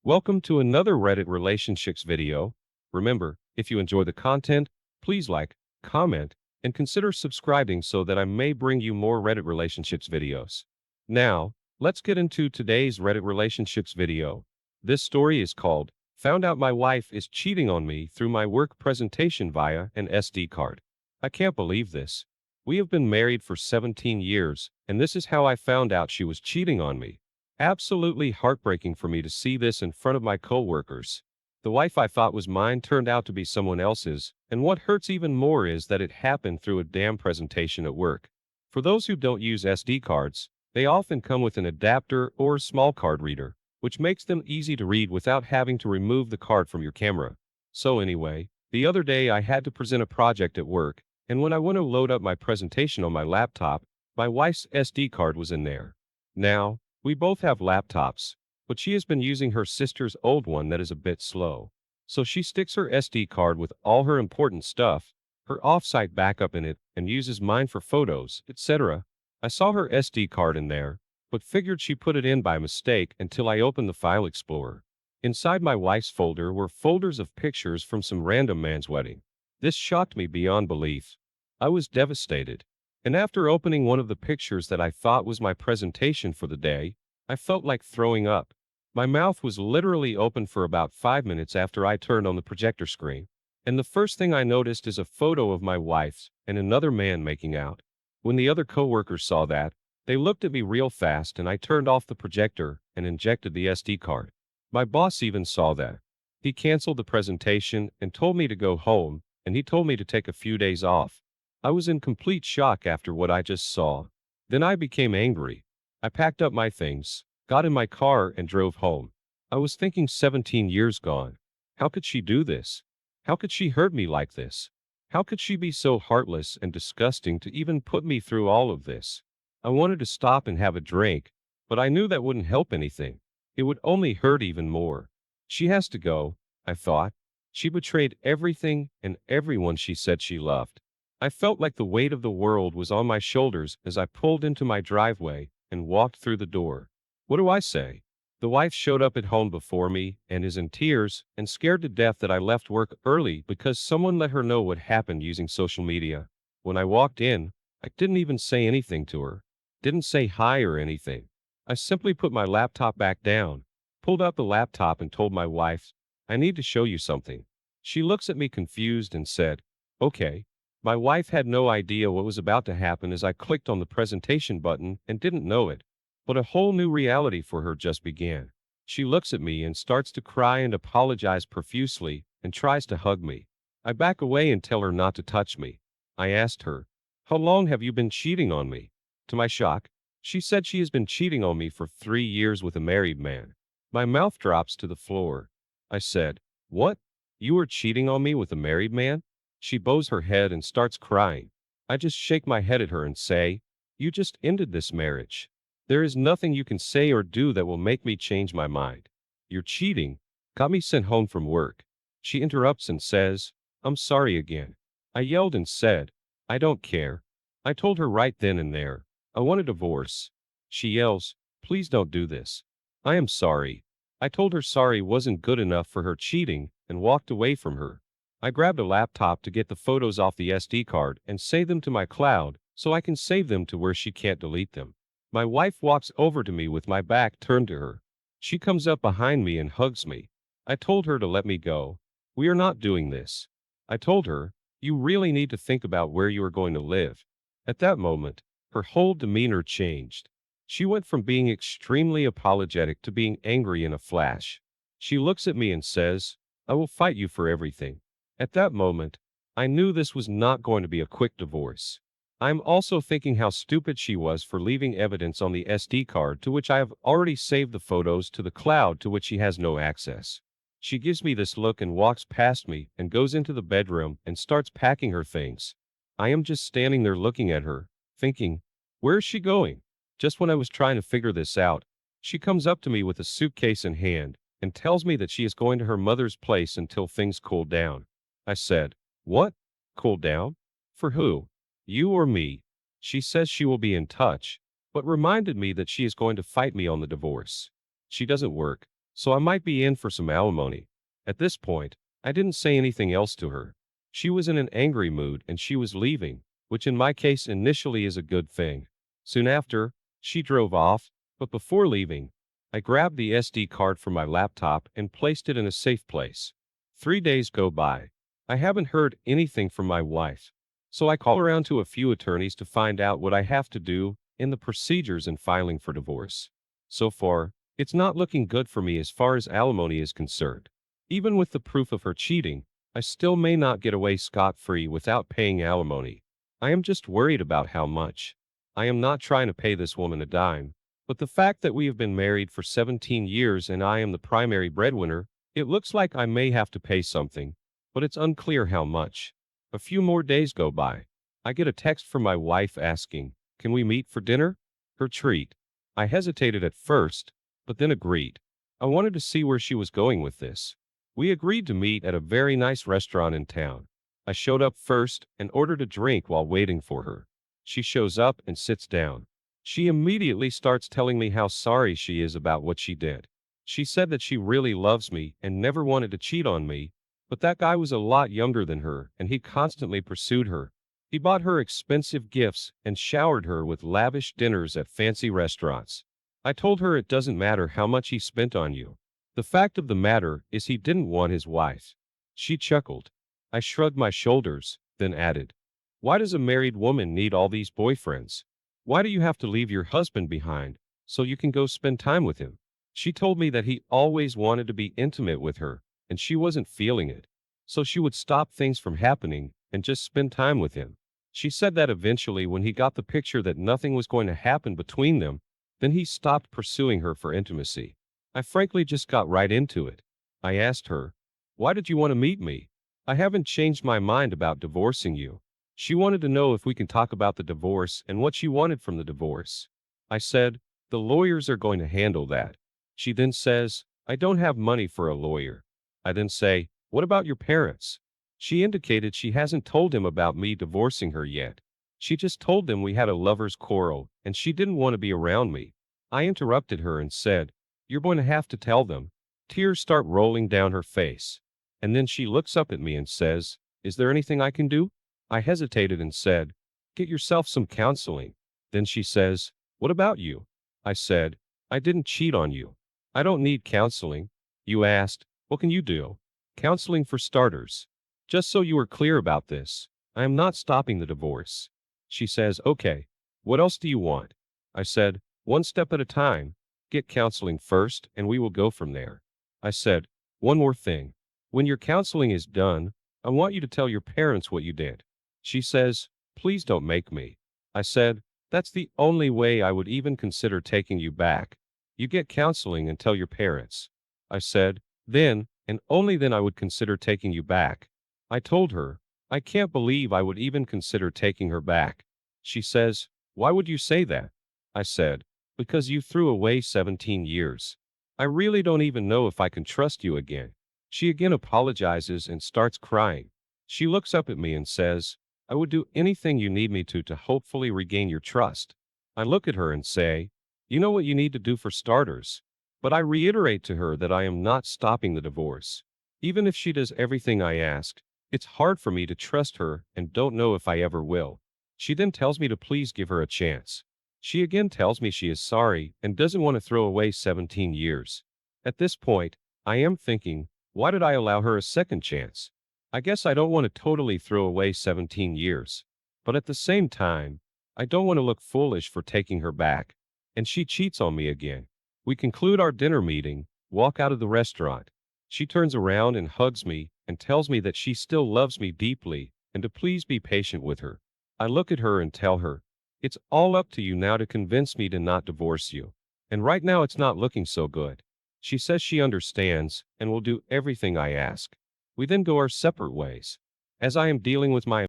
Welcome to another Reddit relationships video. Remember, if you enjoy the content, please like, comment, and consider subscribing so that I may bring you more Reddit relationships videos. Now, let's get into today's Reddit relationships video. This story is called, Found Out My Wife is Cheating on Me Through My Work Presentation Via an SD Card. I can't believe this. We have been married for 17 years, and this is how I found out she was cheating on me. Absolutely heartbreaking for me to see this in front of my coworkers. The wife I thought was mine turned out to be someone else's, and what hurts even more is that it happened through a damn presentation at work. For those who don't use SD cards, they often come with an adapter or a small card reader, which makes them easy to read without having to remove the card from your camera. So anyway, the other day I had to present a project at work, and when I went to load up my presentation on my laptop, my wife's SD card was in there. Now, we both have laptops, but she has been using her sister's old one that is a bit slow. So she sticks her SD card with all her important stuff, her offsite backup in it, and uses mine for photos, etc. I saw her SD card in there, but figured she put it in by mistake until I opened the file explorer. Inside my wife's folder were folders of pictures from some random man's wedding. This shocked me beyond belief. I was devastated. And after opening one of the pictures that I thought was my presentation for the day, I felt like throwing up. My mouth was literally open for about 5 minutes after I turned on the projector screen. And the first thing I noticed is a photo of my wife's and another man making out. When the other coworkers saw that, they looked at me real fast and I turned off the projector and injected the SD card. My boss even saw that. He canceled the presentation and told me to go home, and he told me to take a few days off. I was in complete shock after what I just saw. Then I became angry. I packed up my things, got in my car, and drove home. I was thinking 17 years gone. How could she do this? How could she hurt me like this? How could she be so heartless and disgusting to even put me through all of this? I wanted to stop and have a drink, but I knew that wouldn't help anything. It would only hurt even more. She has to go, I thought. She betrayed everything and everyone she said she loved. I felt like the weight of the world was on my shoulders as I pulled into my driveway and walked through the door. What do I say? The wife showed up at home before me and is in tears and scared to death that I left work early because someone let her know what happened using social media. When I walked in, I didn't even say anything to her. Didn't say hi or anything. I simply put my laptop back down, pulled out the laptop and told my wife, I need to show you something. She looks at me confused and said, okay. My wife had no idea what was about to happen as I clicked on the presentation button and didn't know it. But a whole new reality for her just began. She looks at me and starts to cry and apologize profusely and tries to hug me. I back away and tell her not to touch me. I asked her, how long have you been cheating on me? To my shock, she said she has been cheating on me for 3 years with a married man. My mouth drops to the floor. I said, what? You were cheating on me with a married man? She bows her head and starts crying. I just shake my head at her and say, you just ended this marriage. There is nothing you can say or do that will make me change my mind. You're cheating. Got me sent home from work. She interrupts and says, I'm sorry again. I yelled and said, I don't care. I told her right then and there, I want a divorce. She yells, please don't do this. I am sorry. I told her sorry wasn't good enough for her cheating and walked away from her. I grabbed a laptop to get the photos off the SD card and save them to my cloud so I can save them to where she can't delete them. My wife walks over to me with my back turned to her. She comes up behind me and hugs me. I told her to let me go. We are not doing this. I told her, you really need to think about where you are going to live. At that moment, her whole demeanor changed. She went from being extremely apologetic to being angry in a flash. She looks at me and says, I will fight you for everything. At that moment, I knew this was not going to be a quick divorce. I'm also thinking how stupid she was for leaving evidence on the SD card to which I have already saved the photos to the cloud to which she has no access. She gives me this look and walks past me and goes into the bedroom and starts packing her things. I am just standing there looking at her, thinking, where is she going? Just when I was trying to figure this out, she comes up to me with a suitcase in hand and tells me that she is going to her mother's place until things cool down. I said, what? Cool down? For who? You or me? She says she will be in touch, but reminded me that she is going to fight me on the divorce. She doesn't work. so I might be in for some alimony. At this point, I didn't say anything else to her. She was in an angry mood and she was leaving, which in my case initially is a good thing. Soon after, she drove off, but before leaving, I grabbed the SD card from my laptop and placed it in a safe place. 3 days go by. I haven't heard anything from my wife, so I call around to a few attorneys to find out what I have to do in the procedures in filing for divorce. So far, it's not looking good for me as far as alimony is concerned. Even with the proof of her cheating, I still may not get away scot-free without paying alimony. I am just worried about how much. I am not trying to pay this woman a dime, but the fact that we have been married for 17 years and I am the primary breadwinner, it looks like I may have to pay something, but it's unclear how much. A few more days go by. I get a text from my wife asking, "Can we meet for dinner?" Her treat. I hesitated at first, but then agreed. I wanted to see where she was going with this. We agreed to meet at a very nice restaurant in town. I showed up first and ordered a drink while waiting for her. She shows up and sits down. She immediately starts telling me how sorry she is about what she did. She said that she really loves me and never wanted to cheat on me, but that guy was a lot younger than her and he constantly pursued her. He bought her expensive gifts and showered her with lavish dinners at fancy restaurants. I told her it doesn't matter how much he spent on you. The fact of the matter is he didn't want his wife. She chuckled. I shrugged my shoulders, then added, "Why does a married woman need all these boyfriends? Why do you have to leave your husband behind so you can go spend time with him?" She told me that he always wanted to be intimate with her, and she wasn't feeling it. So she would stop things from happening and just spend time with him. She said that eventually when he got the picture that nothing was going to happen between them, then he stopped pursuing her for intimacy. I frankly just got right into it. I asked her, "Why did you want to meet me? I haven't changed my mind about divorcing you." She wanted to know if we can talk about the divorce and what she wanted from the divorce. I said, "The lawyers are going to handle that." She then says, "I don't have money for a lawyer." I then say, "What about your parents?" She indicated she hasn't told him about me divorcing her yet. She just told them we had a lover's quarrel and she didn't want to be around me. I interrupted her and said, "You're going to have to tell them." Tears start rolling down her face. And then she looks up at me and says, "Is there anything I can do?" I hesitated and said, "Get yourself some counseling." Then she says, "What about you?" I said, "I didn't cheat on you. I don't need counseling." You asked, "What can you do?" Counseling for starters. Just so you are clear about this, I am not stopping the divorce. She says, "Okay, what else do you want?" I said, "One step at a time. Get counseling first, and we will go from there." I said, "One more thing. When your counseling is done, I want you to tell your parents what you did." She says, "Please don't make me." I said, "That's the only way I would even consider taking you back. You get counseling and tell your parents." I said, "Then, and only then I would consider taking you back." I told her, I can't believe I would even consider taking her back. She says, "Why would you say that?" I said, "Because you threw away 17 years. I really don't even know if I can trust you again." She again apologizes and starts crying. She looks up at me and says, "I would do anything you need me to hopefully regain your trust." I look at her and say, "You know what you need to do for starters." But I reiterate to her that I am not stopping the divorce. Even if she does everything I ask, it's hard for me to trust her and don't know if I ever will. She then tells me to please give her a chance. She again tells me she is sorry and doesn't want to throw away 17 years. At this point, I am thinking, why did I allow her a second chance? I guess I don't want to totally throw away 17 years. But at the same time, I don't want to look foolish for taking her back. And she cheats on me again. We conclude our dinner meeting, walk out of the restaurant. She turns around and hugs me and tells me that she still loves me deeply and to please be patient with her. I look at her and tell her, "It's all up to you now to convince me to not divorce you. And right now it's not looking so good." She says she understands and will do everything I ask. We then go our separate ways. As I am dealing with my